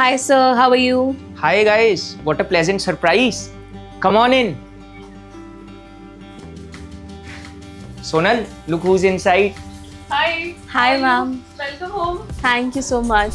Hi sir, how are you? Hi guys, what a pleasant surprise. Come on in. Sonal, look who's inside. Hi. Hi How are you? ma'am. Welcome home. Thank you so much.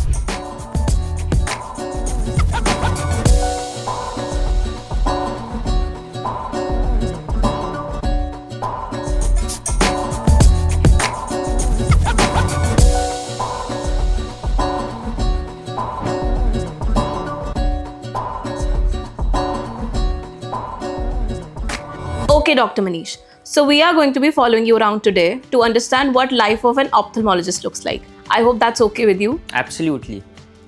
Okay, Dr. Manish. So we are going to be following you around today to understand what life of an ophthalmologist looks like. I hope that's okay with you. Absolutely.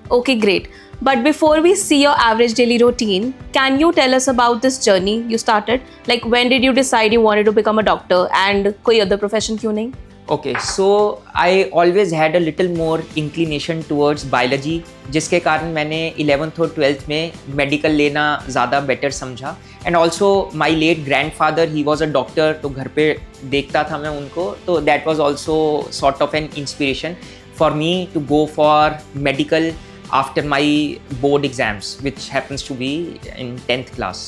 Okay, great. But before we see your average daily routine, can you tell us about this journey you started? Like when did you decide you wanted to become a doctor and कोई other profession क्यों नहीं? Okay, so I always had a little more inclination towards biology, जिसके कारण मैंने 11th और 12th में medical लेना ज़्यादा बेटर समझा. And also my late grandfather he was a doctor, तो घर पे देखता था मैं उनको, तो that was also sort of an inspiration for me to go for medical after my board exams, which happens to be in 10th class.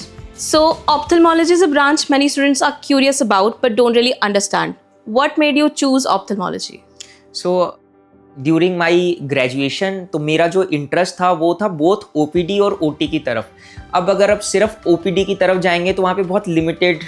So ophthalmology is a branch many students are curious about but don't really understand. What made you choose ophthalmology? So during my graduation तो मेरा जो interest था वो था both OPD और OT की तरफ. अब अगर आप सिर्फ ओपीडी की तरफ जाएंगे तो वहाँ पे बहुत लिमिटेड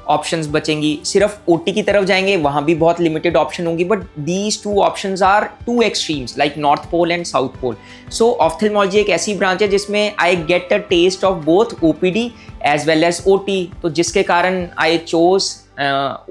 ऑप्शंस बचेंगी, सिर्फ ओटी की तरफ जाएंगे वहाँ भी बहुत लिमिटेड ऑप्शन होंगी. But these two options are two extremes like north pole and south pole. So ophthalmology एक ऐसी ब्रांच है जिसमें I get a taste of both OPD as well as OT, तो जिसके कारण I chose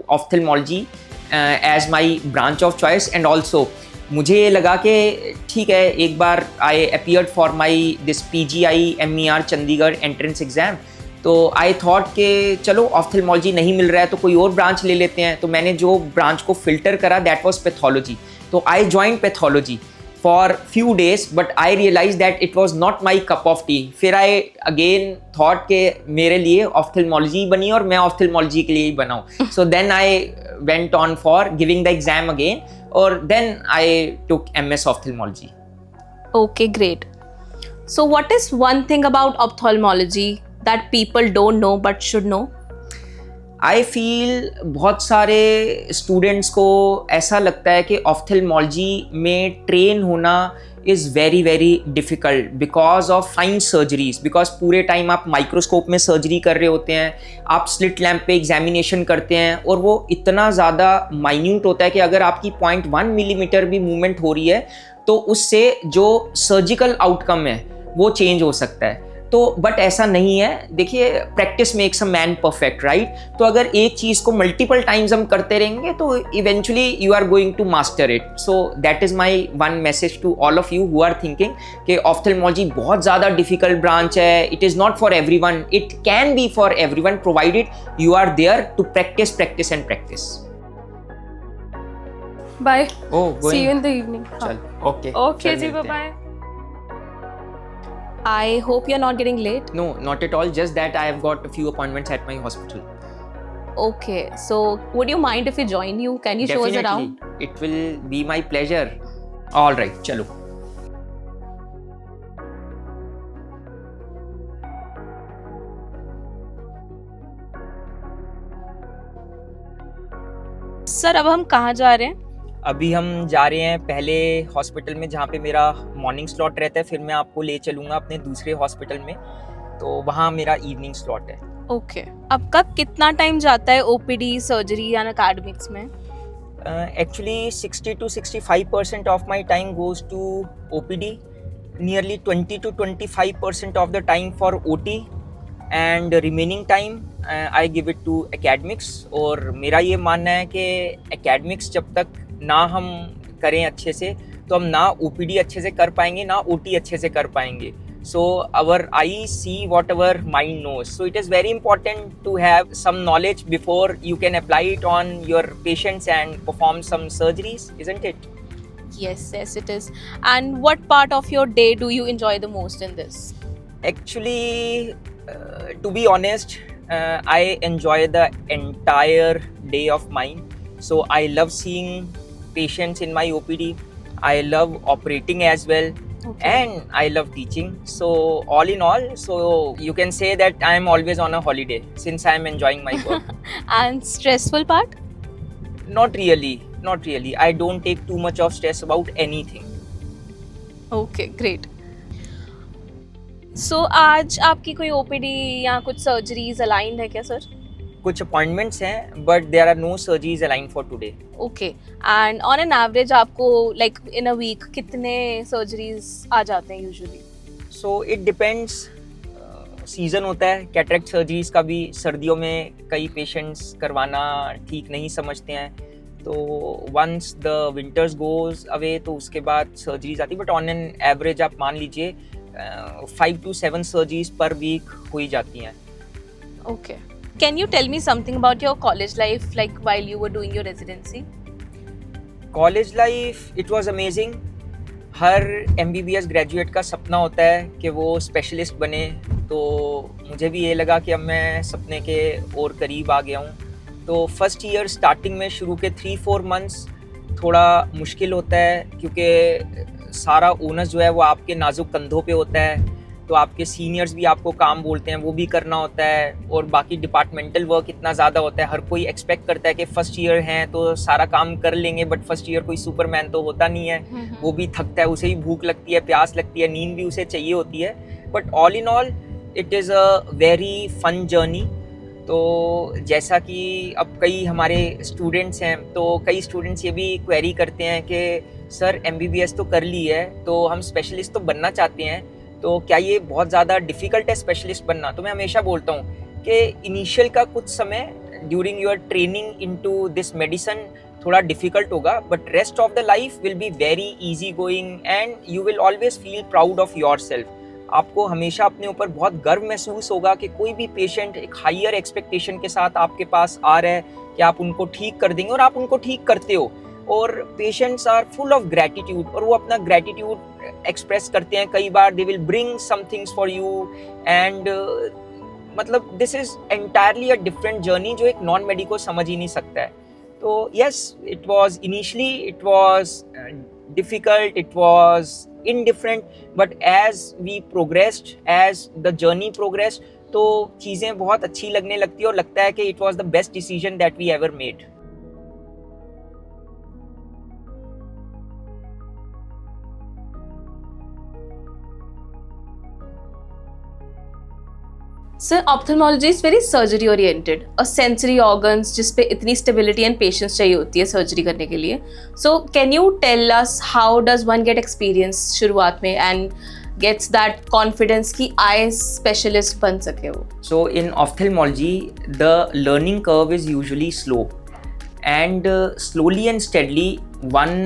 ophthalmology as my branch of choice. And also मुझे ये लगा कि ठीक है, एक बार I appeared for my this PGI MER Chandigarh entrance exam, तो आई थॉट कि चलो ऑप्थेल्मोलॉजी नहीं मिल रहा है तो कोई और ब्रांच ले लेते हैं. तो मैंने जो ब्रांच को फिल्टर करा दैट वाज पैथोलॉजी. तो I join pathology for few days but I realize that it was not my cup of tea. फिर आई अगेन थॉट कि मेरे लिए ऑप्थेल्मोलॉजी बनी और मैं ऑप्थेल्मोलॉजी के लिए ही बनाऊँ. So then I went on for giving the exam again, or then I took MS ophthalmology. Okay, great. So what is one thing about ophthalmology that people don't know but should know? I feel बहुत सारे students को ऐसा लगता है कि ophthalmology में train होना is very very difficult because of fine surgeries. Because पूरे टाइम आप माइक्रोस्कोप में सर्जरी कर रहे होते हैं, आप स्लिट लैम्प पे एग्जामिनेशन करते हैं और वो इतना ज़्यादा माइन्यूट होता है कि अगर आपकी 0.1 मिलीमीटर भी मूवमेंट हो रही है तो उससे जो सर्जिकल आउटकम है वो चेंज हो सकता है. तो बट ऐसा नहीं है. देखिए, practice makes a man perfect, right? तो अगर एक चीज़ को मल्टीपल टाइम्स हम करते रहेंगे तो eventually you are going to master it. So that is my one message to all of you who are thinking कि ऑप्थेल्मोलॉजी बहुत ज़्यादा डिफिकल्ट ब्रांच है. It is not for everyone. It can be for everyone provided you are there to practise practise and practise. Bye. Oh, See you in the evening. चल, okay. Okay जी, bye bye. I hope you're not getting late. No, not at all. Just that I have got a few appointments at my hospital. Okay, so would you mind if we join you? Can you show us around? Definitely. It will be my pleasure. All right, चलो. Sir अब हम कहाँ जा रहे हैं? अभी हम जा रहे हैं पहले हॉस्पिटल में जहाँ पे मेरा मॉर्निंग स्लॉट रहता है, फिर मैं आपको ले चलूँगा अपने दूसरे हॉस्पिटल में, तो वहाँ मेरा इवनिंग स्लॉट है. ओके. अब का कितना टाइम जाता है ओपीडी, सर्जरी या एकेडमिक्स में? Actually 60 to 65% of my time goes to OPD, nearly 20 to 25% of the time for OT, and the remaining time I give it to academics. और मेरा ये मानना है कि academics जब तक ना हम करें अच्छे से तो हम ना OPD अच्छे से कर पाएंगे ना OT अच्छे से कर पाएंगे. So our eyes see whatever mind knows. So it is very important to have some knowledge before you can apply it on your patients and perform some surgeries, isn't it? Yes, it is. And what part of your day do you enjoy the most in this? Actually, to be honest, I enjoy the entire day of mine. So I love seeing patients in my OPD. I love operating as well. and I love teaching. So all in all, so you can say that I am always on a holiday since I am enjoying my work. And stressful part? Not really. I don't take too much of stress about anything. Okay, great. So आज आपकी कोई OPD या कुछ surgeries aligned है क्या sir? कुछ appointments हैं but there are no surgeries aligned for today. Okay. And on an average आपको लाइक इन अ वीक कितने सर्जरीज आ जाते हैं usually? So it depends. Season होता है कैटरेक्ट सर्जरीज का भी. सर्दियों में कई पेशेंट्स करवाना ठीक नहीं समझते हैं, तो once the winters goes away तो उसके बाद सर्जरीज आती है. बट ऑन एन एवरेज आप मान लीजिए 5 to 7 सर्जरीज पर वीक हो ही जाती हैं. Okay. Can you tell me something about your college life, like while you were doing your residency? College life it was amazing. Her MBBS graduate का सपना होता है कि वो स्पेशलिस्ट बने, तो मुझे भी ये लगा कि अब मैं सपने के और करीब आ गया हूँ. तो फर्स्ट ईयर स्टार्टिंग में शुरू के 3-4 मंथ्स थोड़ा मुश्किल होता है, क्योंकि सारा ओनस जो है वो आपके नाजुक कंधों पे होता है. तो आपके सीनियर्स भी आपको काम बोलते हैं, वो भी करना होता है, और बाकी डिपार्टमेंटल वर्क इतना ज़्यादा होता है. हर कोई एक्सपेक्ट करता है कि फर्स्ट ईयर हैं तो सारा काम कर लेंगे, बट फर्स्ट ईयर कोई सुपरमैन तो होता नहीं है. वो भी थकता है, उसे भी भूख लगती है, प्यास लगती है, नींद भी उसे चाहिए होती है. But all in all it is a very fun journey. तो जैसा कि अब कई हमारे स्टूडेंट्स हैं, तो कई स्टूडेंट्स ये भी क्वेरी करते हैं कि सर MBBS तो कर ली है, तो हम स्पेशलिस्ट तो बनना चाहते हैं, तो क्या ये बहुत ज़्यादा डिफ़िकल्ट है स्पेशलिस्ट बनना? तो मैं हमेशा बोलता हूँ कि इनिशियल का कुछ समय during your training into this medicine थोड़ा डिफ़िकल्ट होगा, but rest of the life will be very easy going and you will always feel proud of your self. आपको हमेशा अपने ऊपर बहुत गर्व महसूस होगा कि कोई भी पेशेंट एक हायर एक्सपेक्टेशन के साथ आपके पास आ रहा है कि आप उनको ठीक कर देंगे, और आप उनको ठीक करते हो. और patients are full of gratitude, और वो अपना ग्रैटिट्यूड एक्सप्रेस करते हैं. कई बार they will bring some things for you, and मतलब this is entirely a different journey जो एक नॉन मेडिको समझ ही नहीं सकता है. तो yes, it was initially it was difficult, it was indifferent, but as we progressed, as the journey progressed, तो चीज़ें बहुत अच्छी लगने लगती है, और लगता है कि it was the best decision that we ever made. Sir, ophthalmology is very surgery oriented. A sensory organs जिस पे इतनी stability and patience चाहिए होती है सर्जरी करने के लिए. So can you tell us how does one get experience शुरुआत में and gets that confidence कि I specialist बन सके वो? So in ophthalmology, the learning curve is usually slow, and slowly and steadily one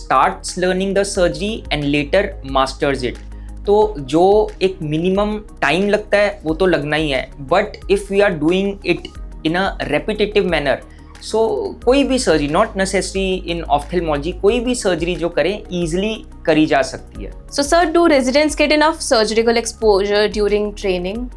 starts learning the surgery and later masters it. तो जो एक minimum time लगता है वो तो लगना ही है, but if we are doing it in a repetitive manner, so कोई भी surgery, not necessary in ophthalmology, कोई भी सर्जरी जो करें ईजिली करी जा सकती है. So sir, do residents get enough surgical exposure during training?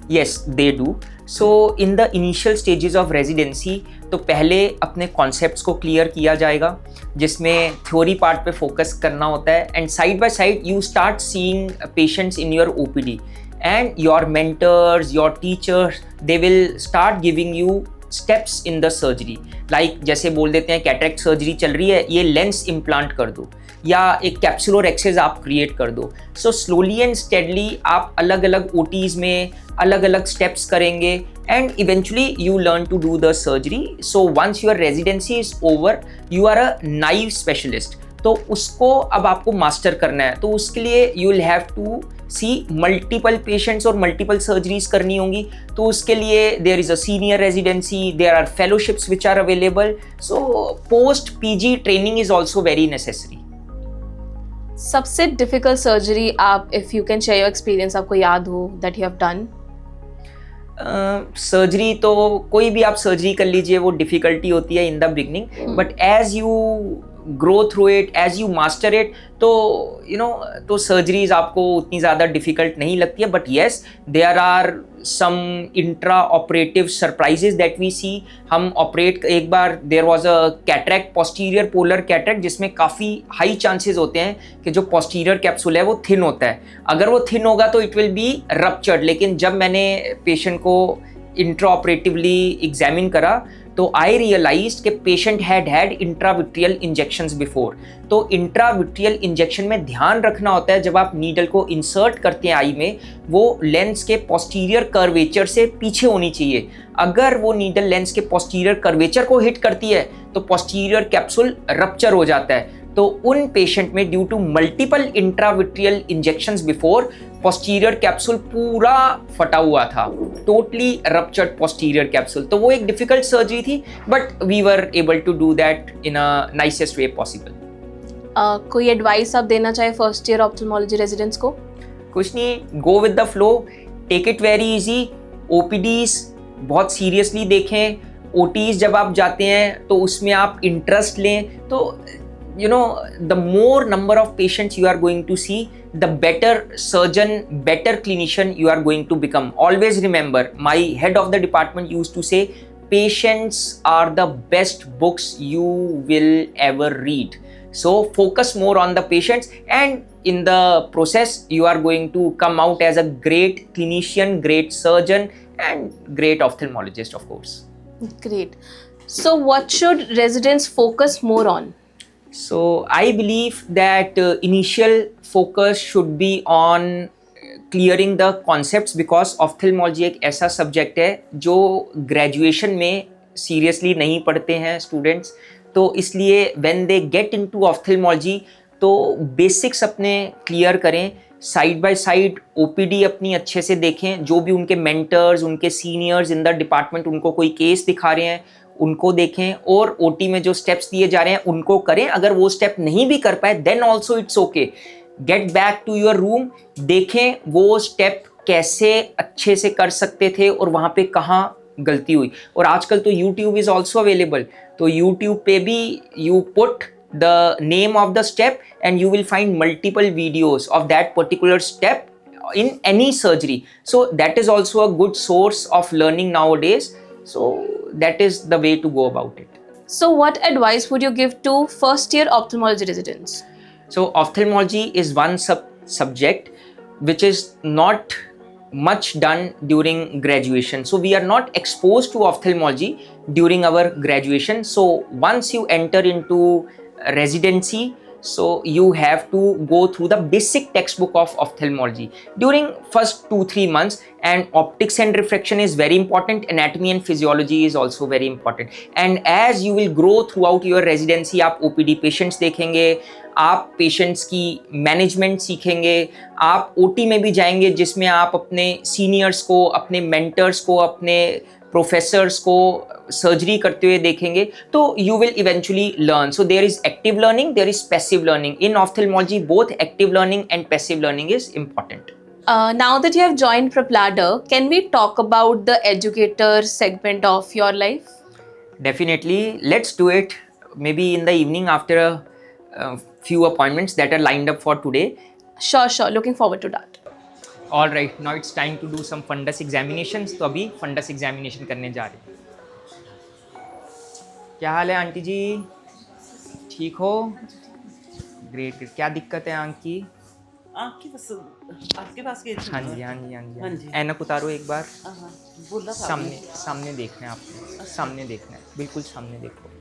Yes, they do. So in the initial stages of residency, तो पहले अपने कॉन्सेप्ट्स को क्लियर किया जाएगा, जिसमें थ्योरी पार्ट पे फोकस करना होता है, and side by side you start seeing patients in your OPD, and your mentors, your teachers, they will start giving you steps in the surgery. Like जैसे बोल देते हैं कैटरेक्ट सर्जरी चल रही है, ये लेंस इम्प्लांट कर दो, या एक कैप्सुलर एक्सेस आप क्रिएट कर दो. सो स्लोली एंड स्टेडली आप अलग अलग OTs में अलग अलग स्टेप्स करेंगे, and eventually you learn to do the surgery. So once your residency is over, you are a naive specialist. तो उसको अब आपको मास्टर करना है, तो उसके लिए you will have to see multiple patients और मल्टीपल सर्जरीज करनी होंगी. तो उसके लिए there is a senior residency, there are fellowships which are available. So post PG training is also very necessary. सबसे डिफिकल्ट सर्जरी आप, if you can share your experience, आपको याद हो that you have done? Surgery तो कोई भी आप surgery कर लीजिए, वो डिफ़िकल्टी होती है in the beginning, but as you grow through it, as you master it, तो तो सर्जरीज आपको उतनी ज़्यादा डिफिकल्ट नहीं लगती है. But yes, there are some intra operative surprises that we see. हम ऑपरेट, एक बार there was a cataract, posterior polar cataract, जिसमें काफ़ी हाई चांसेस होते हैं कि जो पोस्टीरियर कैप्सूल है वो थिन होता है. अगर वो थिन होगा तो इट विल बी रप्चर्ड. लेकिन जब मैंने पेशेंट को इंट्रा ऑपरेटिवली एग्जामिन करा तो आई रियलाइज्ड कि patient had intravitreal injections before. तो इंट्राविट्रियल इंजेक्शन में ध्यान रखना होता है, जब आप नीडल को इंसर्ट करते हैं आई में, वो लेंस के पोस्टीरियर कर्वेचर से पीछे होनी चाहिए. अगर वो नीडल लेंस के पोस्टीरियर कर्वेचर को हिट करती है तो पोस्टीरियर कैप्सूल रप्चर हो जाता है. तो उन पेशेंट में due to multiple intravitreal injections before, posterior capsule पूरा फटा हुआ था, टोटली रप्चर्ड पोस्टीरियर कैप्सूल. तो वो एक डिफिकल्ट सर्जरी थी, but we were able to do that in a nicest way possible. कोई एडवाइस आप देना चाहे फर्स्ट ईयर ऑप्थेल्मोलॉजी रेजिडेंट्स को? कुछ नहीं, go with the flow, take it very easy. OPDs बहुत सीरियसली देखें. ओटीज जब आप जाते हैं तो उसमें आप इंटरेस्ट लें. तो the more number of patients you are going to see, the better surgeon, better clinician you are going to become. Always remember, my head of the department used to say, patients are the best books you will ever read. So focus more on the patients, and in the process you are going to come out as a great clinician, great surgeon, and great ophthalmologist, of course. Great. So what should residents focus more on? So I believe that initial focus should be on clearing the concepts, because ophthalmology एक ऐसा subject है जो graduation में seriously नहीं पढ़ते हैं students. तो इसलिए when they get into ophthalmology तो basics अपने clear करें. साइड बाय साइड OPD अपनी अच्छे से देखें. जो भी उनके mentors, उनके seniors in the department उनको कोई केस दिखा रहे हैं उनको देखें, और OT में जो स्टेप्स दिए जा रहे हैं उनको करें. अगर वो स्टेप नहीं भी कर पाए then also it's okay. Get back to your room, देखें वो स्टेप कैसे अच्छे से कर सकते थे और वहाँ पे कहाँ गलती हुई. और आजकल तो YouTube इज़ ऑल्सो अवेलेबल. तो YouTube पे भी you put the name of the step and you will find multiple videos of that particular step in any surgery. So that is also a good source of learning nowadays. So that is the way to go about it. So what advice would you give to first year ophthalmology residents? So ophthalmology is one subject which is not much done during graduation. So we are not exposed to ophthalmology during our graduation. So once you enter into residency, so you have to go through the basic textbook of ophthalmology during first 2-3 months. And optics and refraction is very important. Anatomy and physiology is also very important. And as you will grow throughout your residency, आप OPD patients देखेंगे, आप patients की management सीखेंगे, आप OT में भी जाएंगे जिसमें आप अपने seniors को, अपने mentors को, अपने प्रोफेसर्स को सर्जरी करते हुए देखेंगे. तो you will eventually learn. So there is active learning, there is passive learning. In ophthalmology both active learning and passive learning is important. Now that you have joined Prepladder, can we talk about the educator segment of your life? Definitely, let's do it. Maybe in the evening after a few appointments that are lined up for today. Sure. Looking forward to that. All right, now it's time to do some fundus examinations. तो अभी fundus examination करने जा रहे हैं. क्या हाल है aunty जी? ठीक हो? ग्रेट. क्या दिक्कत है आंख की? आँख की बस आपके पास गई थी. हाँ जी. ऐनक उतारो एक बार. बोला था सामने देखना है आपने. सामने देखना है, बिल्कुल सामने देखो.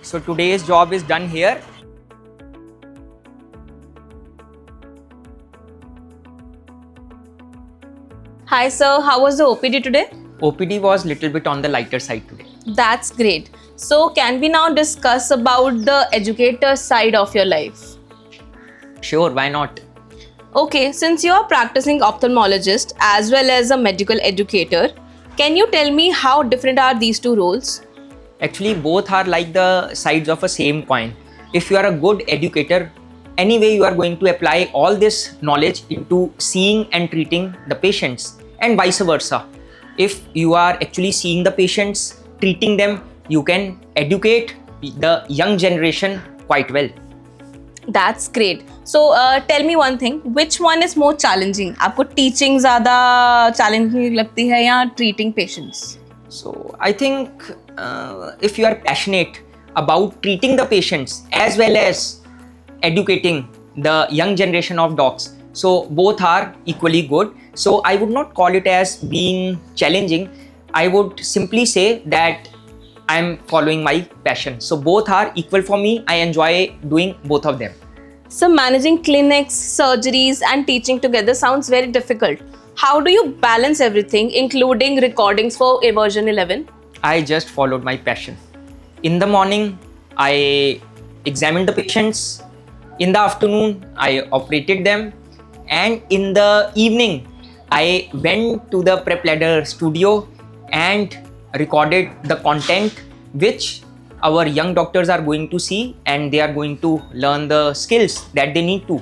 So today's job is done here. Hi sir, how was the OPD today? OPD was little bit on the lighter side today. That's great. So can we now discuss about the educator side of your life? Sure, why not? Okay, since you are practicing ophthalmologist as well as a medical educator, can you tell me how different are these two roles? Actually, both are like the sides of a same coin. If you are a good educator, anyway you are going to apply all this knowledge into seeing and treating the patients, and vice versa. If you are actually seeing the patients, treating them, you can educate the young generation quite well. That's great. So tell me one thing, which one is more challenging? आपको teaching ज़्यादा challenging लगती है या treating patients? So I think if you are passionate about treating the patients as well as educating the young generation of docs, so both are equally good. So I would not call it as being challenging. I would simply say that I'm following my passion. So both are equal for me. I enjoy doing both of them. So managing clinics, surgeries and teaching together sounds very difficult. How do you balance everything, including recordings for Eversion 11? I just followed my passion. In the morning, I examined the patients. In the afternoon, I operated them. And in the evening, I went to the Prep Ladder studio and recorded the content which our young doctors are going to see, and they are going to learn the skills that they need to.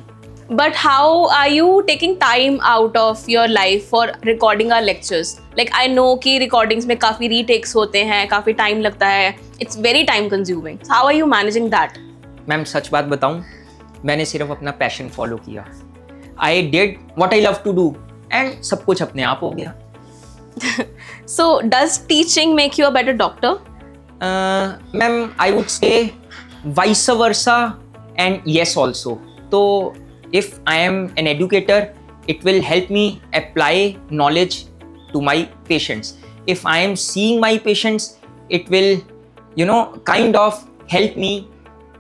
But how are you taking time out of your life for recording our lectures? Like I know कि recordings में काफ़ी retakes होते हैं, काफ़ी time लगता है. It's very time consuming. How are you managing that? Ma'am सच बात बताऊं, मैंने सिर्फ अपना पैशन फॉलो किया. I did what I love to do and सब कुछ अपने आप हो गया. So does teaching make you a better doctor? Ma'am, I would say vice versa and yes also. So if I am an educator, it will help me apply knowledge to my patients. If I am seeing my patients, it will, kind of help me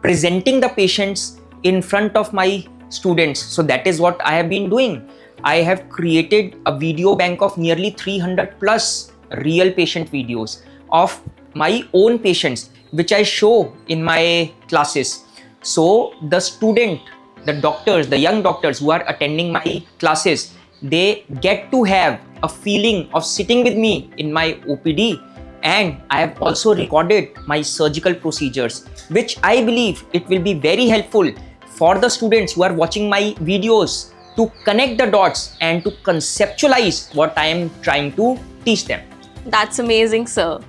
presenting the patients in front of my students. So that is what I have been doing. I have created a video bank of nearly 300 plus real patient videos of my own patients, which I show in my classes. So the student, the doctors, the young doctors who are attending my classes, they get to have a feeling of sitting with me in my OPD. And I have also recorded my surgical procedures, which I believe it will be very helpful for the students who are watching my videos to connect the dots and to conceptualize what I am trying to teach them. That's amazing, sir.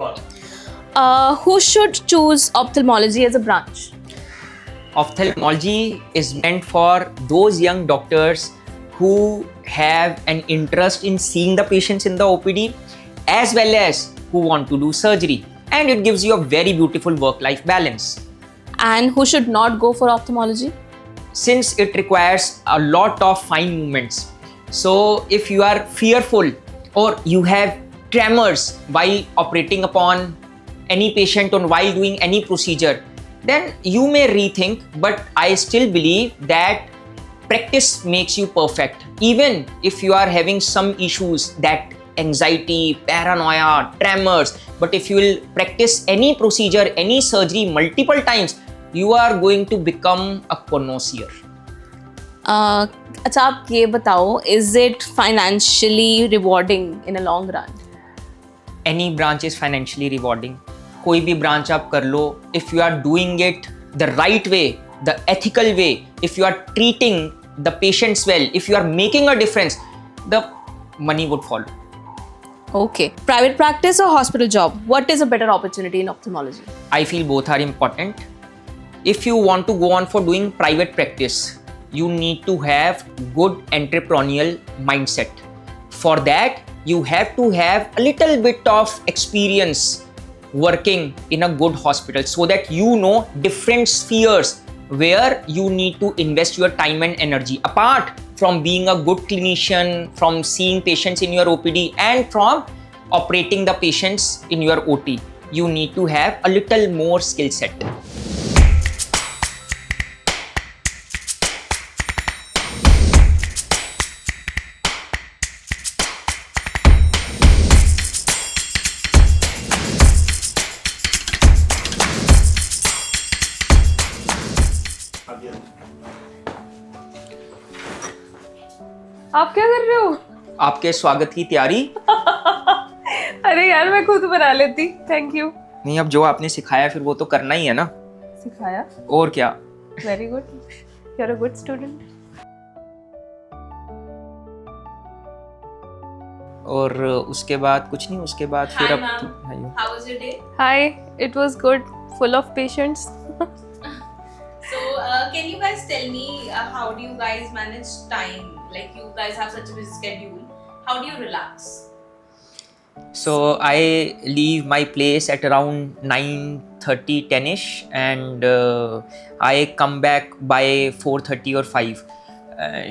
Who should choose ophthalmology as a branch? Ophthalmology is meant for those young doctors who have an interest in seeing the patients in the OPD as well as who want to do surgery, and it gives you a very beautiful work-life balance. And who should not go for ophthalmology? Since it requires a lot of fine movements. So if you are fearful or you have tremors while operating upon any patient or while doing any procedure, then you may rethink, but I still believe that practice makes you perfect. Even if you are having some issues, that anxiety, paranoia, tremors, but if you will practice any procedure, any surgery multiple times, you are going to become a connoisseur. अच्छा आप ये बताओ, is it financially rewarding in a long run? Any branch is financially rewarding. कोई भी branch आप कर लो, if you are doing it the right way, the ethical way, if you are treating the patients well, if you are making a difference, the money would follow. Okay. Private practice or hospital job? What is a better opportunity in ophthalmology? I feel both are important. If you want to go on for doing private practice, you need to have good entrepreneurial mindset. For that, you have to have a little bit of experience working in a good hospital so that you know different spheres where you need to invest your time and energy. Apart from being a good clinician, from seeing patients in your OPD and from operating the patients in your OT, you need to have a little more skill set. आप क्या कर रहे हो? आपके स्वागत की तैयारी। अरे यार मैं खुद बना लेती, थैंक यू। नहीं, अब जो आपने सिखाया फिर वो तो करना ही है ना। सिखाया? और क्या। Very good. You're a good student. और उसके बाद कुछ नहीं, उसके बाद फिर Hi, अब ma'am. Hello. How was your day? Hi, it was good, full of patience. So, can you guys tell me how do you guys manage time? Like, you guys have such a busy schedule. How do you relax? So I leave my place at around 9:30, 10ish, and I come back by 4:30 or 5.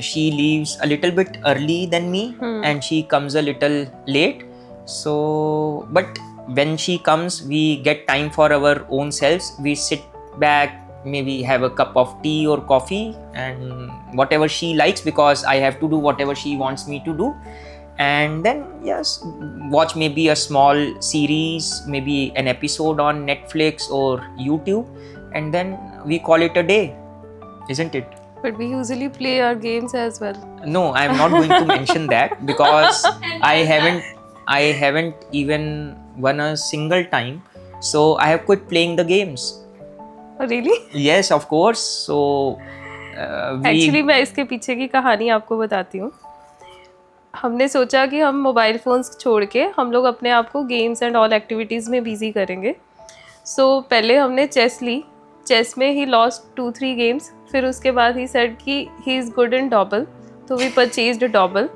She leaves a little bit early than me, and she comes a little late. So, but when she comes, we get time for our own selves. We sit back, maybe have a cup of tea or coffee, and whatever she likes, because I have to do whatever she wants me to do. And then yes, watch maybe a small series, maybe an episode on Netflix or YouTube, and then we call it a day, isn't it? But we usually play our games as well. No, I'm not going to mention that, because And I why is haven't even won a single time, so I have quit playing the games. Oh, really? Yes, of course. So Actually, मैं इसके पीछे की कहानी आपको बताती हूँ. हमने सोचा कि हम मोबाइल फ़ोन्स छोड़ के हम लोग अपने आप को गेम्स एंड ऑल एक्टिविटीज़ में बिजी करेंगे. सो पहले हमने चेस ली. चेस में ही लॉस्ट 2-3 गेम्स. फिर उसके बाद ही सेड कि ही इज़ गुड इन डॉबल, तो वी परचेज्ड डॉबल.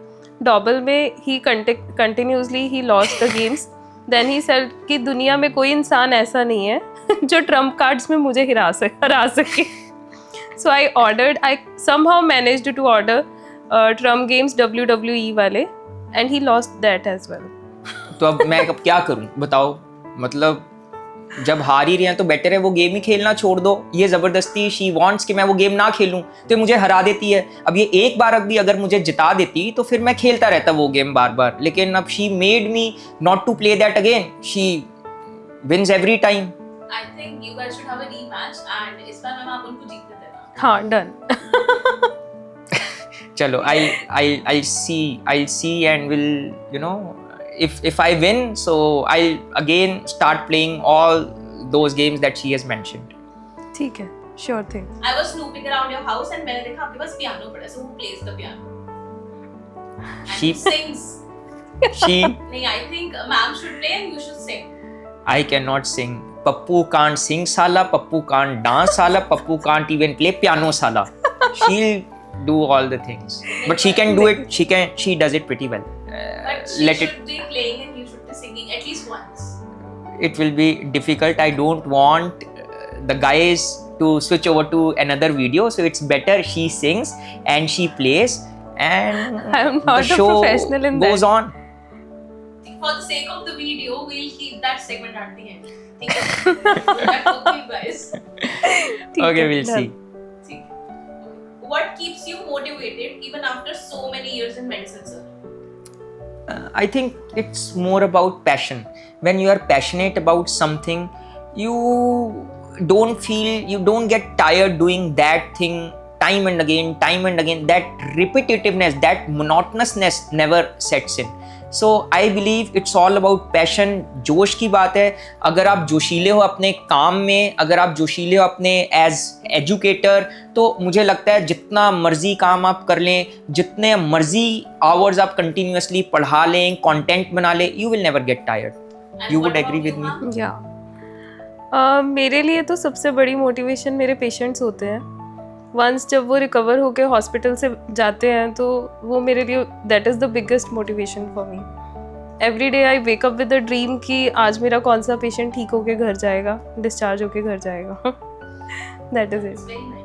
डॉबल में ही कंटिन्यूसली ही lost the games. Then he said कि दुनिया में कोई इंसान ऐसा नहीं है जो ट्रम्प कार्ड्स में मुझे हरा सके. So I somehow managed to order Trump games WWE वाले, and he lost that as well. तो अब मैं अब क्या करूं बताओ. मतलब जब हार ही रहे हैं तो बेटर है वो गेम ही खेलना छोड़ दो. ये जबरदस्ती शी वांट्स कि मैं वो गेम ना खेलूं, तो मुझे हरा देती है. अब ये एक बार भी अगर मुझे जिता देती तो फिर मैं खेलता रहता वो गेम बार बार. लेकिन अब she made me not to play that again. She wins every time. I think you guys should have a rematch and इस बार मैं आप उनको जीतने देना. हाँ, डन. चलो I'll see and will, you know, if I win, so I'll again start playing all those games that she has mentioned. ठीक है, sure thing. I was snooping around your house and मैंने देखा आपके पास piano पड़ा है. So who plays the piano? And She- who sings? She नहीं, I think ma'am should play and you should sing. I cannot sing. Pappu can't sing sala, Pappu can't dance sala, Pappu can't even play piano sala. She'll do all the things, but she can do it. She does it pretty well. But she Let should it. be playing and you should be singing at least once. It will be difficult. I don't want the guys to switch over to another video, so it's better she sings and she plays, and I am not the a show professional in goes that. on. For the sake of the video, we'll keep that segment at the end. ठीक है? That hope you guys. ठीक Okay, है, we'll done. see. ठीक है. What keeps you motivated even after so many years in medicine, sir? I think it's more about passion. When you are passionate about something, you don't get tired doing that thing time and again. That repetitiveness, that monotonousness never sets in. So I believe it's all about passion. जोश की बात है. अगर आप जोशीले हो अपने काम में, अगर आप जोशीले हो अपने एज एजुकेटर, तो मुझे लगता है जितना मर्जी काम आप कर लें, जितने मर्जी आवर्स आप कंटिन्यूसली पढ़ा लें, कंटेंट बना लें, you will never get tired. And You what would about agree you, with me? ma'am? या मेरे लिए तो सबसे बड़ी मोटिवेशन मेरे पेशेंट्स होते हैं. वंस जब वो रिकवर होकर हॉस्पिटल से जाते हैं तो वो मेरे लिए that is the biggest motivation for me. Every day I wake up with a dream कि आज मेरा कौन सा पेशेंट ठीक होके घर जाएगा, डिस्चार्ज होके घर जाएगा. That is it. It's very nice.